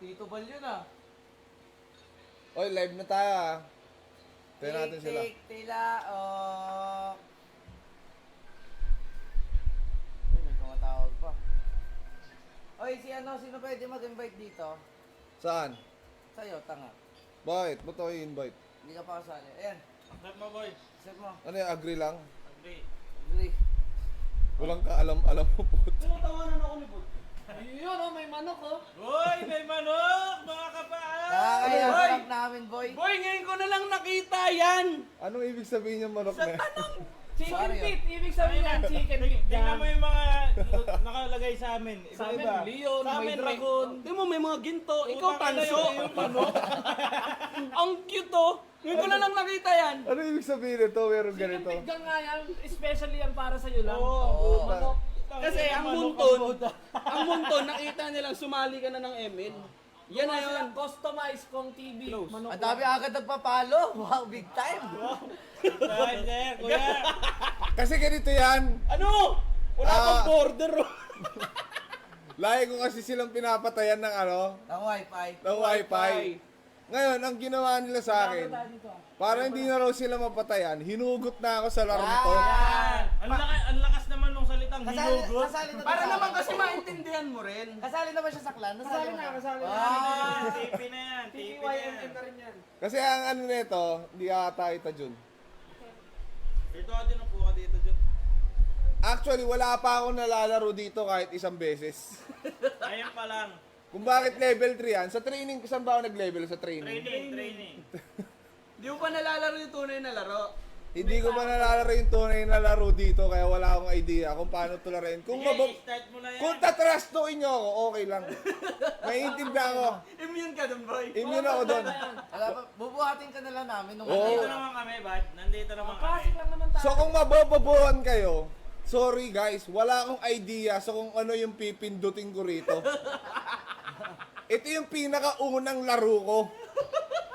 Tito Bal yun ah. Oy, live na tayo ah. Tayo natin sila. Tik, tila, oh. Uy, may tumatawag pa. Oy, sino pwede mag-invite dito? Saan? Sa'yo, tanga. Bakit? Ba't ako i-invite? Hindi ka pa kasali. Ayan, Accept mo, boy. set mo. Ano yung agree lang? Agree. Agree. Walang kaalam-alam mo po. Tumatawanan ako ni Bud. Yun oh, may manok oh. Boy, may manok! Mga kapaan! Nakakaya Boy! sarap namin, boy. Boy, ngayon ko na lang nakita yan. Anong ibig sabihin yung manok na yan? Chicken Sorry, feet. Ibig sabihin yan, chicken feet. Tingnan mo yung mga nakalagay sa amin. Sa amin, Iba-iba. leon, Sa may amin, dragon. Tingnan mo, may mga ginto. Ikaw, Utang na tanso. yun, yung manok. Ang cute oh. Ngayon ko na lang nakita yan. Ano ibig sabihin ito? Meron Chicken ganito. feet gang nga yan. Especially yan para sa'yo lang. Oo. Manok. Kasi ang munton, nakita nilang sumali ka na ng ML. Yan na yun. Customize kong TV. Manok. Ang dami agad nagpapalo. Wow, big time. Dahil, sir, kuya. Kasi ganito yan. Ano? Wala Ah. pang border. Lagi ko kasi silang pinapatayan ng ano, Ng wifi. ng wifi. Ngayon, ang ginawa nila sa akin, para hindi na raw sila mapatayan, hinugot na ako sa larong to. Yan. Ang lakas naman nung salitang hinugot. Kasali na Para sa- naman kasi maintindihan mo rin. Kasali na ba siya sa clan? Kasali na, kasali na. Ah. TP na yan. TP na yan. TPYMM na rin yan. Kasi ang ano nito, hindi ata ito Jun. Dito ka din, upo ka dito, Jun. Actually, wala pa ako nalalaro dito kahit isang beses. Ayan pa lang. Kung bakit level 3 yan, sa training, saan ba ako nag-level sa training? Training. Di mo pa nalalaro yung tunay na laro. Hindi ko pa nalalaro yung tunay na laro dito, kaya wala akong idea kung paano ito laruin. Kung Sige, start mo na yan. kung tatrastuin nyo ako, okay lang. Maiintindihan ako. Immune ka dun, boy. Immune ako doon. Wala pa, bubuhatin ka na lang namin nung Oo. Nandito naman kami, bad. Nandito naman kami. Classic lang naman tayo. So kung mabobobohan kayo, sorry guys, wala akong idea sa kung ano yung pipindutin ko rito. Ito yung pinakaunang laro ko.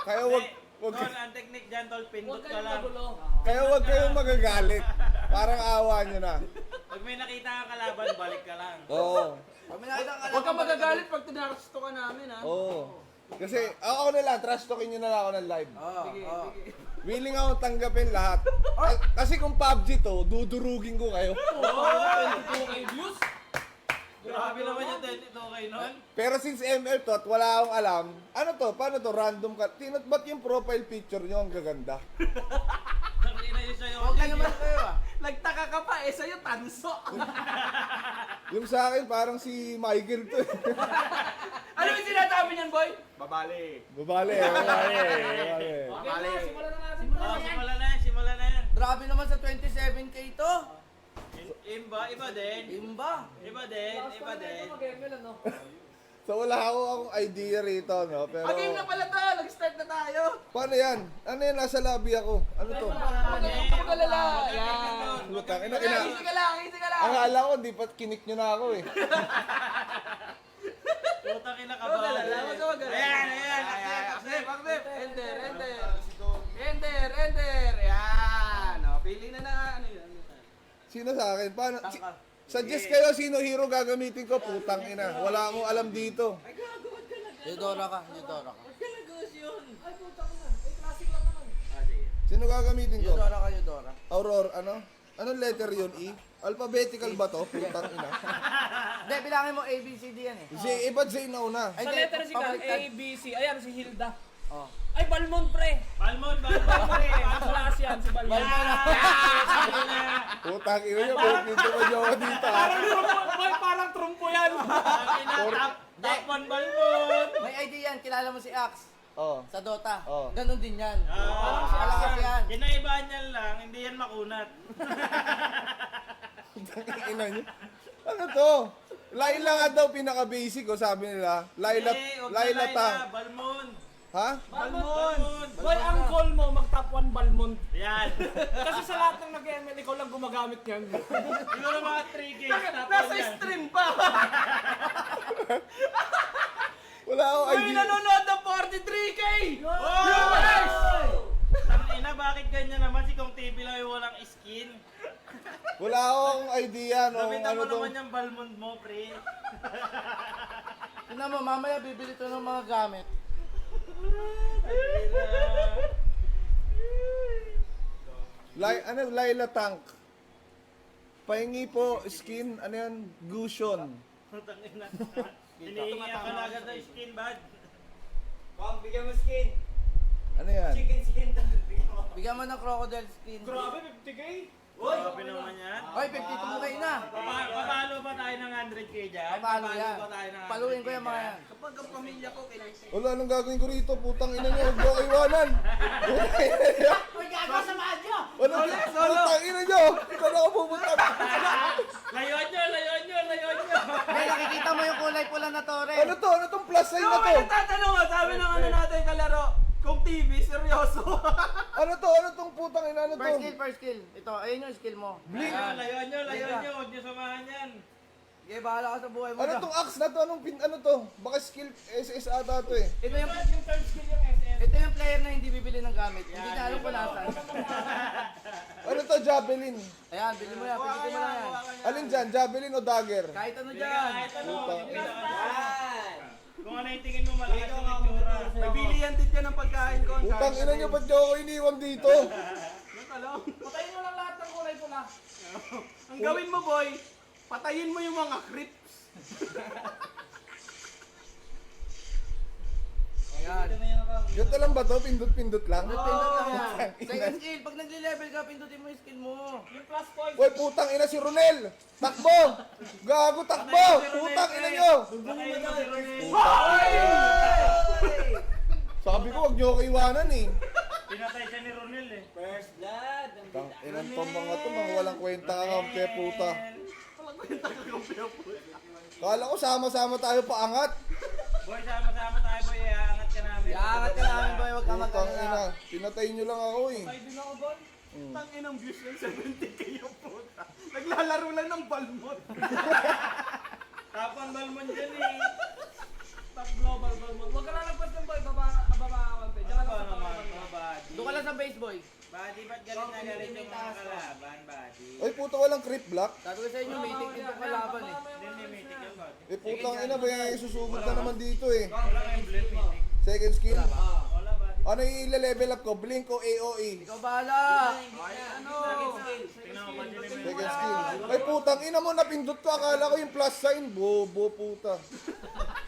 Kaya wag Tol, ang technique dyan, tol, pindot Huwag ka kayong lang. magulo. kaya wag kayong magagalit. Parang awa nyo na. Pag may nakita kang kalaban, balik ka lang. Oo. Pag may nakita ka Huwag ka magagalit pag tinarasto ka namin, ha? Oo. Kasi ako na lang, trash talking nyo na lang ako ng live. Oo, oo. Willing ako tanggapin lahat. Kasi kung PUBG to, dudurugin ko kayo. 22k views. Grabe naman yung 22k nun. Pero since ML to at wala akong alam, ano to, paano to, random ka? Tinat ba't yung profile picture nyo ang gaganda? Nakina yun sa'yo. Huwag ka naman kayo ah. Nagtaka ka pa, eh sa'yo tanso. Yung sa akin, parang si Michael to. Ano yung sinasabi niyan, boy? Babale, babale. Okay na, simulan na natin. Oh, simulan na yan. Grabe naman sa 27k to. Iba din. Imba. Iba din. Mag-ML ano? So wala akong idea rito, no? Pero, Game na pala to, nag-start na tayo. paano yan? Ano yan? Nasa lobby ako. Ano to? Huwag kang magalala. Yan. Lutang, ina, Easy ka lang, easy ka lang. Akala ko, di pa kinik nyo na ako eh. Putang ina ka Huwag ba? ka lang, huwag ka magalala. Ayan. Accept. Enter. Enter. Yan. O, pili na na. Ano yun? Sino sa akin? Paano? Tangka. Suggest kayo sino hero gagamitin ko. Putang ina. Wala akong alam dito. Eudora ka, Eudora ka. Ay, putang na. Eh, classic lang naman. Sino gagamitin ko? Eudora ka, Eudora. Aurora, ano? Anong letter yun? E? Alphabetical ba to? Putang ina. Hindi, bilangin mo A, B, C, D yan eh. Z, iba't Z na una. Ay, Sa hindi, letter C ka, pabaliktad. A, B, C. Ayan, si Hilda. Oh. Ay, Balmond, pre. Balmon. Ang class yan, si Balmond. Putang ina niya. Dito ba niyo ako dito? ah? Boy, parang trumpo yan. Top 1 Balmon. May idea yan, kilala mo si Axe Oh. sa Dota. Oh. Ganon din yan. Ah, Malakas yan. Kinaibahan niyan lang, hindi yan makunat. Putang ina niyo. Ano to? Laila nga daw pinaka-basic ko, sabi nila. Laila, Huwag na Laila Tang. Balmon. Ha? Balmon. Boy, ang call mo, mag-top 1 Balmond. Yan. Kasi sa lahat ng nag-ML, ikaw lang gumagamit niyan. Siguro mga 3 games. Nasa stream pa. Wala akong Uy, idea. nanonood ng 43k. Tangina, bakit ganyan naman si Kong TV lang yung walang skin? Wala akong idea no. Gamitan Ano mo to? naman yung Balmond mo, pre. Tingnan mo, mamaya bibili to ng mga gamit. Laila Tank. Pahingi po, skin, ano yan? Gusion. Putang ina. Hinihingi ako na agad ng skin bad. Pang, bigyan mo skin. Ano yan? Chicken skin to. Bigyan mo ng crocodile skin. Grabe, 50k? Grabe naman yan. Oy, 52 kayo na. Papalo ba tayo ng 100k dyan? Paano yan? ba tayo ng 100K Paluin ko yung mga yan. Kapag ang pamilya ko, kailangan Wala, anong gagawin ko rito? Putang ina nyo, huwag nyo ako iwanan. Putang ina nyo. Uy, gago sa madyo! Ano? Putang ina nyo. Saan ako pupunta? Layuan nyo, layuan nyo, layuan nyo. May nakikita mo yung kulay pula na tore. Ano to? Ano tong plus sign na Ano to? ba nagtatanong mo? Sabi ng ano natin kalaro, kung TV, seryoso. Ano to? Ano tong putang ina? Ano to? First skill. Ito, ayun yung skill mo. Layuan, layuan nyo, layuan nyo. Huwag nyo samahan yan. Okay, bahala ka sa buhay mo. Ano na. tong axe na to? Ano to? Baka skill SS ata to eh. Ito yung Third skill yung SS. ito yung player na hindi bibili ng gamit. Hindi niya alam kung nasan. Ano to? Javelin. Ayan, bili mo yan. Pigitin mo na yan. Alin dyan? Javelin o dagger? Kahit ano dyan. Kahit ano, Puta. Yan. kung ano yung tingin mo malakas yung itsura. May bilihan din yan ng pagkain ko. Putang ina nyo, ba't nyo ako iniwan dito? Nakalong. Patayin mo lang lahat ng kulay pula. Ang gawin mo, boy, patayin mo yung mga creeps. Ayan. Ganito lang ba to? Pindot-pindot lang? Pindot lang yan. Second skill. Pag nagle-level ka, pindutin mo yung skill mo. Yung plus points. Uy, putang ina si Ronel! Takbo! Gago, takbo! Putang ina nyo! Patayin mo si Ronel. Sabi ko, wag nyo ako iwanan eh. Pinatay siya ni Ronel eh. First blood. Tang inang to mga walang kwenta ka kampe puta. Walang kwenta ka kung pinapulit. Kala ko sama-sama tayo paangat. Boy, sama-sama tayo boy. Aangat ka namin. Iangat ka namin boy, huwag ka Putang ina. mag-alala. Pinatayin nyo lang ako eh. Ay, din ako doon. Tangin ang views ng 70k yung puta. Naglalaro lang ng balmot. Tapang balmon dyan eh. Top global balmon. Huwag ka lalagpas ng boy, baba ka pe. Diyan ka Ano lang sa naman, baba. body. Doon ka lang sa base boy. Body, ba't galit na galit yung mga kalaban, body? Ay puta, walang creep block. Sabi ko sa inyo, meeting din yung kalaban eh. Hindi, hindi, meeting yung body. Eh putang ina ba yung isusugod na naman dito eh. Wala kang emblem meeting. Second skill. Wala body. Ano yung ile-level up ko? Blink o AOE? Ikaw bahala. Ano? Tingnan mo ba din yung Second skill. Ay putang ina mo, napindot ko. Akala ko yung plus sign. Bobo puta.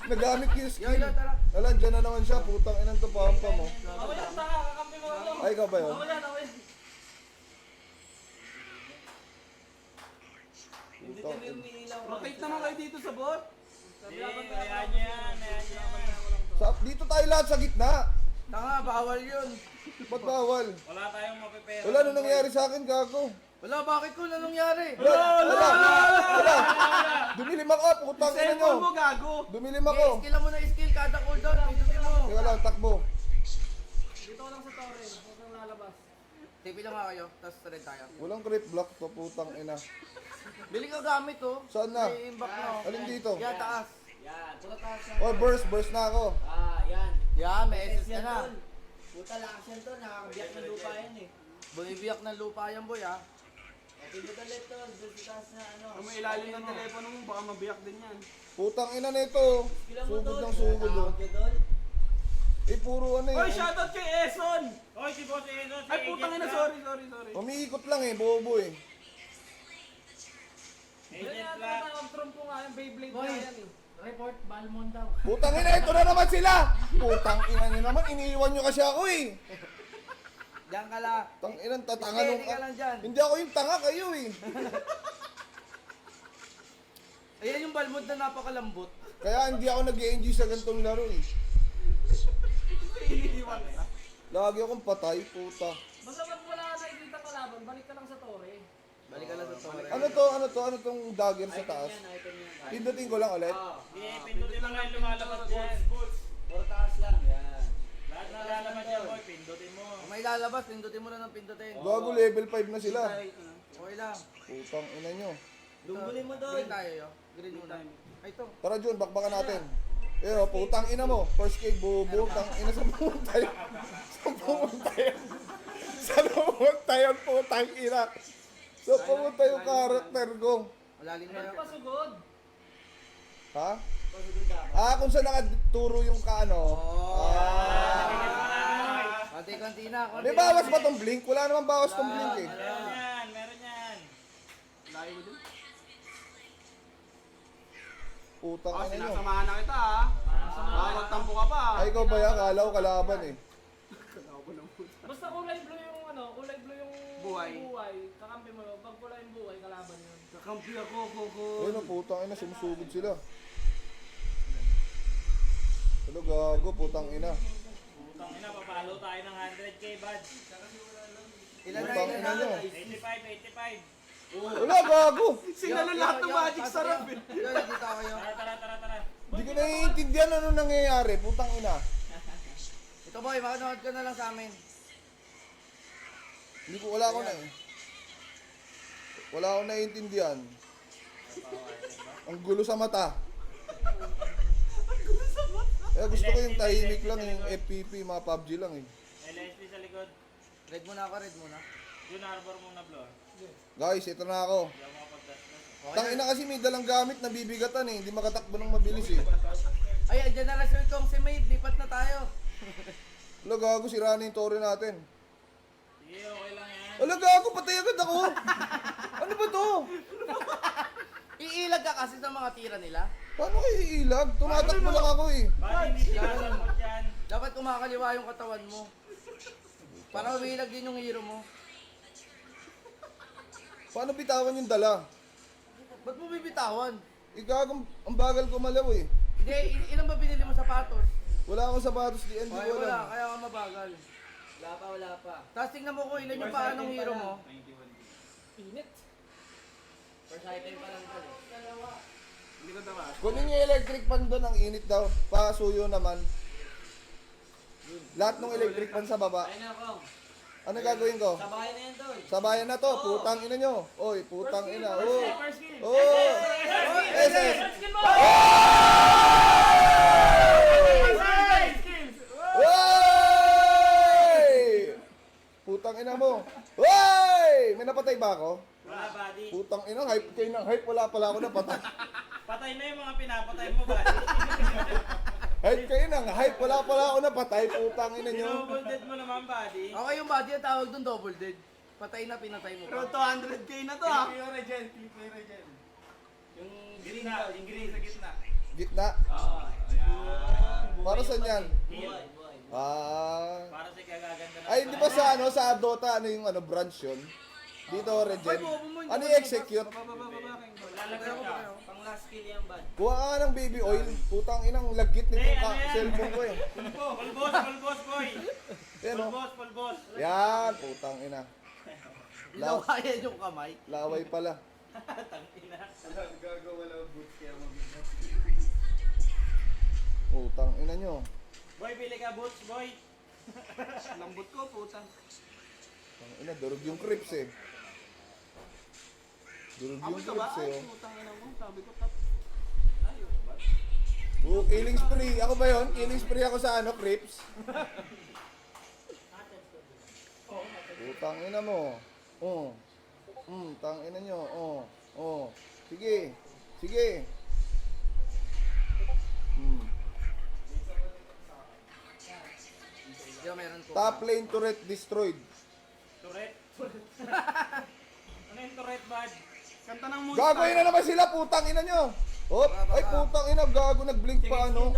Nagamit ko yung skill. Yo, tara. Alam, dyan na naman siya. Putang inang to pampa mo. Ako yan, taka, kakampi mo ako. Ay, ikaw ba yun? Ako yan, ako yan. Rotate naman kayo dito sa bot. Ayan nyo yan, ayan nyo yan. Dito tayo lahat sa gitna. Tanga, bawal yun. Ba't bawal? Wala tayong mapipera. Wala, ano nangyari sa akin, gago? Wala, bakit ko? Ano nangyari? Wala! Dumilim ako, putang ina nyo. Cellphone mo, gago. Dumilim Okay, ako. skill mo na skill, kada cooldown, pindutin mo. Teka lang, takbo. Dito lang sa torre. Huwag kang lalabas. Tipi lang nga kayo, tapos red tayo. Walang creep block to, putang ina. Bili ka gamit oh. Saan na? May imbak na oh. Alin dito? Yan, taas. Yan. Pula taas yan. Oh, burst na ako. Yan. Yan, may SS ka Yan, na. tol. Puta lakas yan to. Nakakabiyak ng lupa yan eh. Bumibiyak ng lupa yan boy ah. Pindot ulit tol. Doon sa taas na ano. Kung may ilalim ng telepono mo, baka mabiyak din yan. Putang ina nito. Kailan mo, Sugod tol? ng sugod oh. Tawag ka, tol. Eh, puro ano Oy, eh. shoutout kay Eson! Oy, si Boss Ezo, si Ay, putang ina, Agent sorry. Umiikot lang eh, bobo eh. Yan Agent yan, Black. ang trump ko nga yung Beyblade Boy. na yan eh. Report Balmon daw. Putang ina, ito na naman sila! Putang ina nyo naman, iniiwan nyo kasi ako eh. Diyan ka lang. Tang inang tatanga Steady nung... ka lang dyan. Hindi ako yung tanga, kayo eh. Ayan yung Balmon na napakalambot. Kaya hindi ako nag-enjoy sa ganitong laro eh. Lagi akong patay, puta. Basta pag wala ka nakikita kalaban, balik ka lang sa torre. Balik ka lang sa torre. Ano tong dagger sa taas? Item yan. Pindutin ko lang ulit. Hindi, pindutin lang ngayon lumalabas dyan. Puro taas lang. Yan. Lahat na lalabas yan, boy, pindutin mo. Kung may lalabas, pindutin mo na ng pindutin. Gago level 5 na sila. Okay lang. Putang ina nyo. Lumbulin mo doon. Green tayo yo. Green muna. Ay ito. Tara Jun, bakbakan natin. Eh, oh, putang ina mo. First aid, bubo. Tang ina sa pumunta yun. Sa pumunta yun. Sa pumunta yun, putang ina. Sa pumunta yung karakter ko. Malalim na Ba't yun. pasugod? Ha? pasunod dapat. Kung saan nakaturo yung kaano. Oh. Konti-konti na. Konti May bawas ba tong blink? Wala naman bawas tong blink eh. Meron yan, meron yan. Layo mo dun. Putang Ah, ina nyo. sinasamahan na kita ah. Bawag tampo ka pa ah. Ay, ikaw ba yan? Kala ko kalaban eh. Basta kulay blue yung ano, kulay blue yung Buhay. Kakampi mo, pag kulay yung buhay, kalaban yun. Kakampi ako, koko. Ayun o, putang ina, sumusugod sila. Ano gago, putang ina. Putang ina, papalo tayo ng 100k, bad. Ilan na, Putang ilan ina na? nyo. 85. Wala, gago. Sinalo lahat ng magic sarap eh. Yo, dito ako yun. Tara. Hindi ko naiintindihan ano nangyayari, putang ina. Ito boy, makanood ka na lang sa amin. Hindi ko, wala ko na eh. Wala akong naiintindihan. Ang gulo sa mata. Eh, gusto ko yung tahimik lang, yung FPP, mga PUBG lang eh. May Leslie sa likod. Red muna ako, red muna. Jun Arbor muna, Blor. Guys, ito na ako. Hindi ako makapag-dash. Tangina kasi may dalang gamit na bibigatan eh, hindi makatakbo ng mabilis eh. Ay, andyan na lang sir kong si Maid, lipat na tayo. Wala gago, sira na yung tore natin. Sige, okay lang yan. Wala gago, patay agad ako. Ano ba to? Iilag ka kasi sa mga tira nila. Paano kayo iilag? Tumatakbo lang ako eh. Bad, hindi sigasan mo dyan. Dapat kumakaliwa yung katawan mo. Para umiilag din yung hero mo. Paano bitawan yung dala? Ba't mo bibitawan? Igagong, ang bagal ko malaw eh. Hindi, ilan ba binili mo sapatos? Wala akong sapatos di hindi Ay, ko wala, alam. kaya ka mabagal. Wala pa. Tapos tingnan mo kung ilan yung paanong hero mo. Init. First item pa lang pala. Hindi ko tamas. Kunin yung electric fan doon, ang init daw. Pasuyo naman. Lahat ng electric fan sa baba. Ayun na, Kong. Ano gagawin ko? Sabayan na yan, tol. Sabayan na to, putang ina nyo. Oy, putang ina. Oh. First skill. Oh. SS. Skill mo! Oy! Putang ina mo. Oy! May napatay ba ako? Wala, buddy. Putang ina, hype kayo ng hype. Wala pala ako napatay. Patay na yung mga pinapatay mo, buddy. Hype kayo ng hype. Wala pala ako napatay. Putang ina nyo. Double dead mo naman, buddy. Okay yung body, ang tawag doon double dead. Patay na, pinatay mo Pero pa. 200k na to ah. Yung gitna, yung green sa gitna. Gitna. Para saan yan? Buhay. Ah. Para sa kagaganda na. Ay, hindi ba sa ano sa Dota ano yung ano branch yun? Dito Regen. Ano yung execute? Lalagyan ka. Pang last kill yan, bad. Kuha ka ng baby oil. Putang inang lagkit nito Hindi, ka ano yan? cellphone ko eh. Pulbos, boy. Yan o. Pulbos. Yan, putang ina. Nilawayan yung kamay. Laway pala. Tangina. Putang ina nyo. Boy, pili ka boots, boy. Lambot ko, putang. Putang ina, durog yung crips eh. Durog yung Amoy ka ba? crips Ay, eh. oh. putang ina mo. Sabi ko, tap. Oh, killing spree. Ako ba yun? Killing spree ako sa ano, crips. Putang ina mo. Oh. Tang ina nyo. Oh. Sige. Yo, meron ko. Top lane turret destroyed. Turret. Ano yung turret, bud? Kanta ng moon. Gagawin na naman sila, putang ina nyo. Oh, ay putang ina, gago nag-blink pa ano.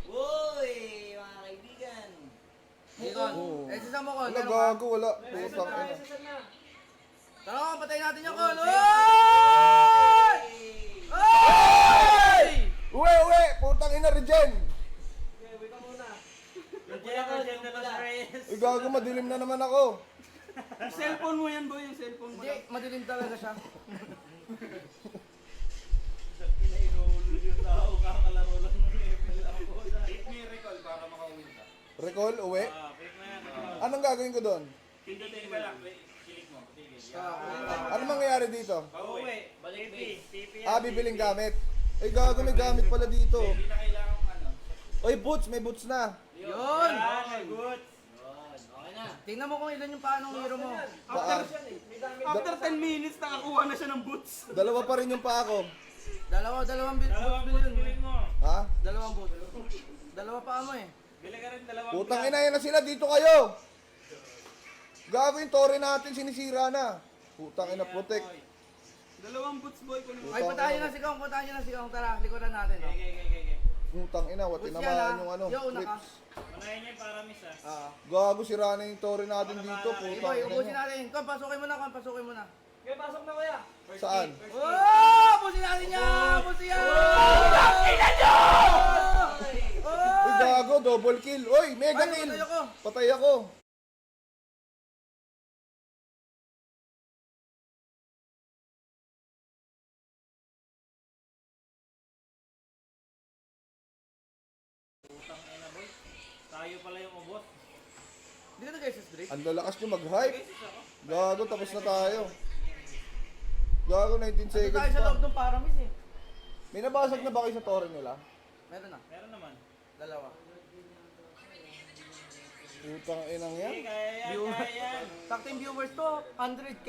Uy, mga kaibigan. Nikon. Oo. Eh, sisa mo ko. Wala gago, wala. Putang ina. Tara, patay natin yung kon. Oy! Oy! Uwe, putang ina, Regen. Regen de los Reyes. Ay gago, madilim na naman ako. Yung cellphone mo yan, boy. Yung cellphone mo. Hindi, madilim talaga siya. Inainuulo yung tao, kakalaro lang ng level ako. Recall, uwi. Pick na yan. Anong gagawin ko doon? Pindutin ka lang. Kilik mo. Tigil. Ano mangyayari dito? Pauwi. Balik TP yan. Bibiling gamit. Ay gago, may gamit pala dito. Hindi na kailangan ano. Oy, boots, may boots na. Yun! Yan, good. Okay na. Tingnan mo kung ilan yung paanong hero mo. Paa. After 10 minutes, nakakuha na siya ng boots. Dalawa pa rin yung paa ko. Dalawang boot Dalawang bilhin mo. bilhin mo. Ha? Dalawang boot. Dalawa pa mo eh. Bili ka rin dalawang Putang plan. ina, yan na sila, dito kayo! Gago yung tore natin, sinisira na. Putang ina, protect. Dalawang boots boy ko Ay, patayin na si Kong, patayin nyo na si Kong. Tara, likuran natin. Oh. Okay. Putang ina, Boots yan, tinamaan ah. yung ano, Yo, una ka. clips. Unahin niya yung para miss ah. Gago, sira na yung tore natin dito, Hey putang boy, ina ubusin nyo. natin. Kong, pasukin mo na, Kong, pasukin mo na. Kaya pasok na kuya. Saan? Oh! Ubusin natin yan! Ubusin yan! Ina nyo! Uy, gago, double kill. Uy, mega Ay, kill. patay ako. Patay ako. Putang ina boy. Tayo pala yung ubos. Hindi ka nag-SS Drake? Ang lalakas nyo mag-hype. Beses ako. Gago, tapos na tayo. Gago, 19 Ito seconds tayo sa loob pa. ng Paramis eh. May nabasag na ba kayo sa tore nila? Meron na. Meron naman. Dalawa. Putang inang yan. Okay, kaya yan. Sakting viewers to, 100k.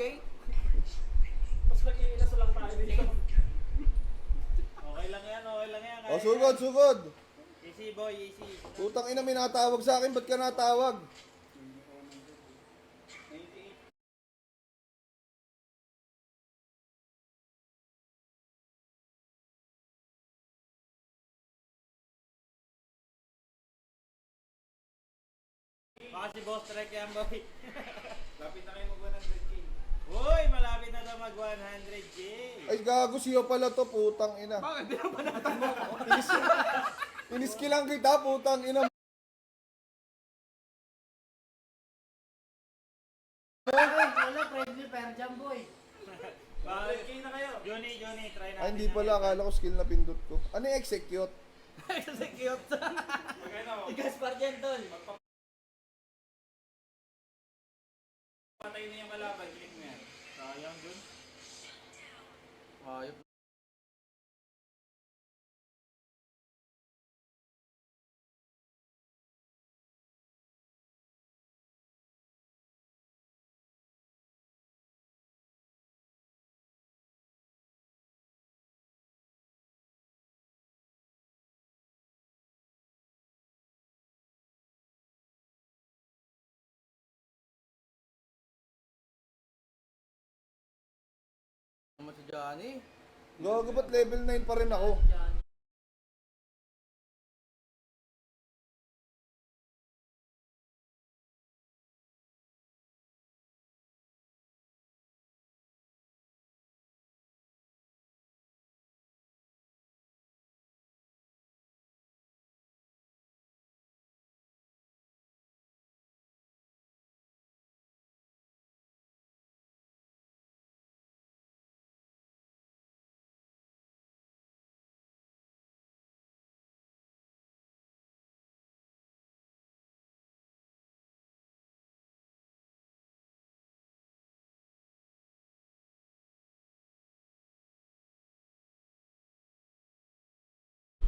Mas nag-iinas lang tayo dito. Okay lang yan. Kaya O, sugod, yan. sugod. Easy boy, easy. Putang ina, may natawag sa akin. Ba't ka natawag? Baka si Boss Trek yan boy. Lapit na kayo mag-100k. Uy, malapit na daw mag-100k. Ay, gago, siya pala to. Putang ina. Bakit binabanatan mo ako? Iniskilang kita, putang ina. Wala, friendly pair dyan, boy. Bakit? na kayo. Johnny, try natin. Ay, hindi pala. Akala ko skill na pindot ko. Ano yung execute? Execute. Gaspar dyan, tol. Patay na yung kalaban, click mo yan. Sayang dun. Ayop. Naman si Johnny. Gago, ba't level 9 pa rin ako?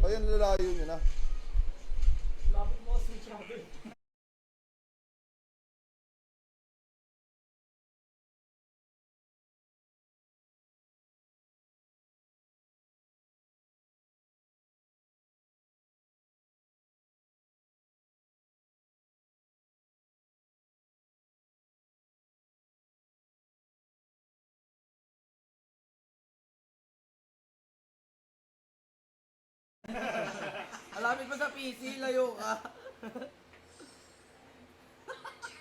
Ayun, lalayo nyo na. Lapit mo kasi sabi. Malapit pa sa PC, layo ka.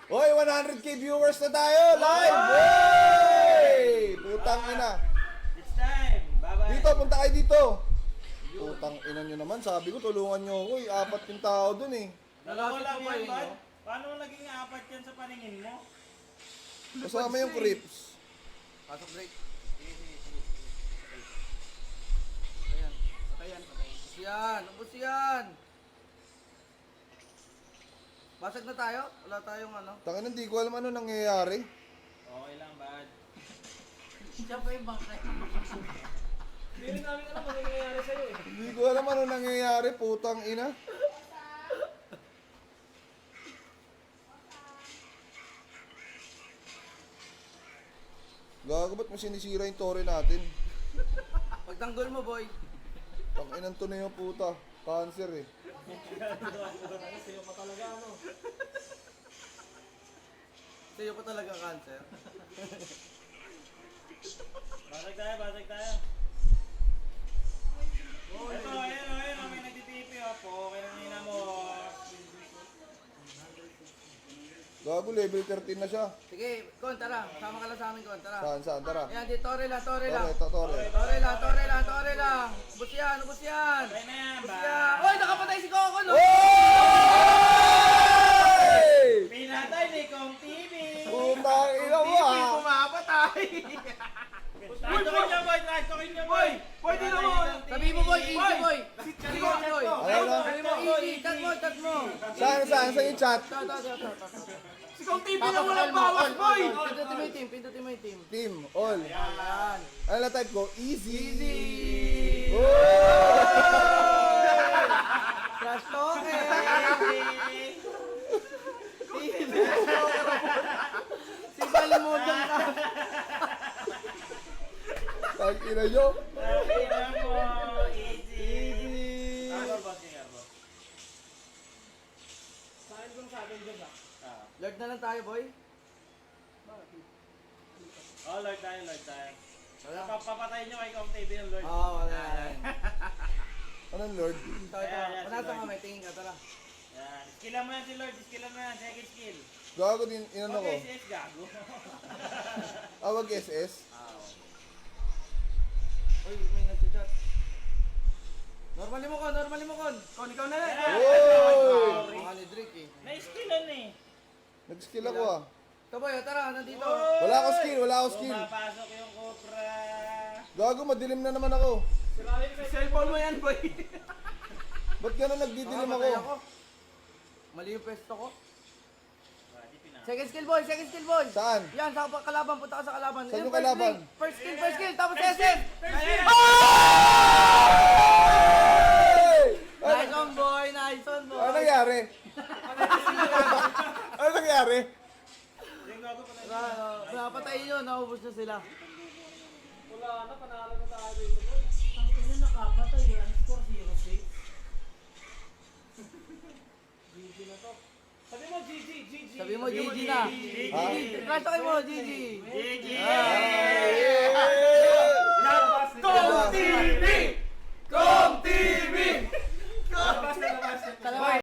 Hoy, 100k viewers na tayo! Live! Hey! Putang ina. It's time. Bye-bye. Dito, punta kayo dito. Putang ina nyo naman. Sabi ko, tulungan nyo ako. Apat yung tao dun eh. Dalawa Lalapit lang mo pa yan, yun, bud. no? Paano naging apat yan sa paningin mo? Kasama yung creeps. Pasok break. Ayan, patayan. Ubus yan, ubus yan. Basag na tayo? Wala tayong ano? Tangin, hindi ko alam ano nangyayari. Okay lang, bud. Siya pa yung bangkay. Hindi rin namin alam kung ano nangyayari sa'yo eh. Hindi ko alam ano nangyayari. Putang ina. Gago, ba't mo sinisira yung tore natin? Pag Pagtanggol mo, boy. Tanginan to na yung puta. Cancer eh. Sa'yo pa talaga, ano? Sa'yo pa talaga cancer. Basag tayo. Ito, ayun, may nagtitipi, po. Okay na nina mo. Gago, level 13 na siya. Sige, Kon, tara. Sama ka lang sa amin, Kon. Tara. Saan? Tara. Ayan, di, tore lang. Tore. Tore lang. Ubus yan. Okay na yan, Ubus ba? yan. Oy, nakapatay si Coco, no? Hey! Pinatay ni Kong TV. Putang ina mo ah! Pumapatay. Traktokin niya, boy. Pwede naman! Sabi mo, boy. Easy, boy. Easy, boy. Ano? Sabi mo, easy. Chat mo. Saan yung chat? Si Kong TV na walang bawas, boy! Pindutin mo yung team. Team, all. Ayan. Ano na type ko? Easy! Easy. Oh! Trash talking. Si Balmudang ka. Tangina nyo. Tangina mo. Easy. Arbor, boss. Saan kung sa akin dyan, ah? Lord na lang tayo, boy. Oh, Lord tayo. Wala. Papatayin nyo kay Kong TV ng Lord. Oo, wala. Anong Lord? Ito. Ayan, Panasa si ka, Lord. may tingin ka, tara. Yan. Skillan mo yan si Lord. Second skill. Gago din, inano ko. Okay, sis, gago. Awag SS. Uy, may nag-chat. Normally mo, Kon. Kon, ikaw na lang! Oy! Mga ni Drake, eh. Na-skillan eh. Nag-skill ako ah. Ito, boy, tara, nandito. Wala ako skill. Pumapasok yung Cobra. Gago, madilim na naman ako. Cellphone mo yan, boy! Ba't gano'n nagdidilim Makamatay ako? Mali yung pwesto ko. Di pinaka. Second skill, boy. Saan? Yan, sa kalaban. Punta ka sa kalaban. Saan yung first kalaban? link. First skill. Tapos SS. Hey! Nice one, boy. Ano nangyari? Ano nangyari? Yung gago pa tayo. Napatayin nyo. Naubos na sila. Wala na, panalo na tayo dito, boy. Ang ina nakapatay eh. Ang score 0-6. GG na to. Sabi mo, GG. Sabi mo, GG na. Ha? Crash talk mo, GG. GG! Hey! Kong TV! Kong